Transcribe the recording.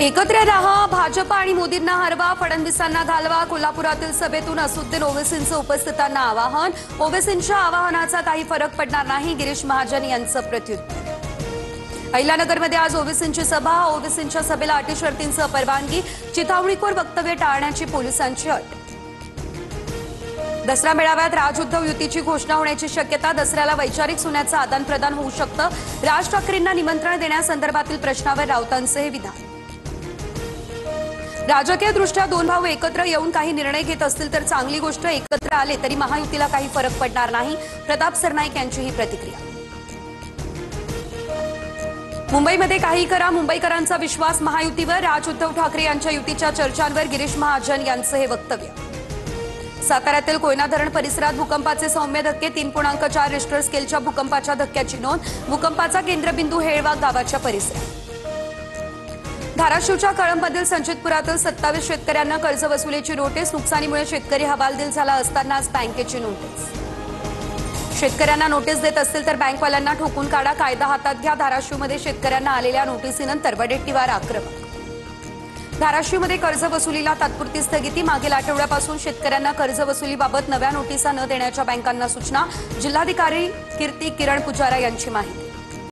एकत्र रहा, भाजप आणि मोदींना हरवा, फडणवीसांना घालवा. कोल्हापुरातील सभेतून असुद्दीन ओवेसींचं उपस्थितांना आवाहन. ओवेसींच्या आवाहनाचा काही फरक पडणार नाही, गिरीश महाजन यांचं प्रत्युत्तर. अहिल्यानगरमध्ये आज ओवेसींची सभा. ओवेसींच्या सभेला अटी शर्तींसह परवानगी. चिथावणीखोर वक्तव्य टाळण्याची पोलिसांची अट. दसरा मेळाव्यात राज-उद्धव युतीची घोषणा होण्याची शक्यता. दसऱ्याला वैचारिक सुन्याचं आदानप्रदान होऊ शकतं. राज ठाकरेंना निमंत्रण देण्यासंदर्भातील प्रश्नावर राऊतांचे हे विधान. राजकीयदृष्ट्या दोन भाऊ एकत्र येऊन काही निर्णय घेत असतील तर चांगली गोष्ट. एकत्र आले तरी महायुतीला काही फरक पडणार नाही. प्रताप सरनाईक यांची ही प्रतिक्रिया. मुंबईमध्ये काही करा, मुंबईकरांचा विश्वास महायुतीवर. राज-उद्धव ठाकरे यांच्या युतीच्या चर्चांवर गिरीश महाजन यांचं हे वक्तव्य. साताऱ्यातील कोयना धरण परिसरात भूकंपाचे सौम्य धक्के. 3.4 रिश्टर स्केलच्या भूकंपाच्या धक्क्याची नोंद. भूकंपाचा केंद्रबिंदू हेळवा गावाच्या परिसरात. धाराशिवच्या कळंबमधील संचितपुरातील 27 शेतकऱ्यांना कर्जवसुलीची नोटीस. नुकसानीमुळे शेतकरी हवालदिल झाला असतानाच बँकेची नोटीस. शेतकऱ्यांना नोटीस देत असतील तर बँकवाल्यांना ठोकून काढा, कायदा हातात घ्या. धाराशिवमध्ये शेतकऱ्यांना आलेल्या नोटीसीनंतर वडेट्टीवार आक्रमक. धाराशिवमध्ये कर्जवसुलीला तात्पुरती स्थगिती. मागील आठवड्यापासून शेतकऱ्यांना कर्जवसुलीबाबत नव्या नोटिसा न देण्याच्या बँकांना सूचना. जिल्हाधिकारी कीर्ती किरण पुजारा यांची माहिती.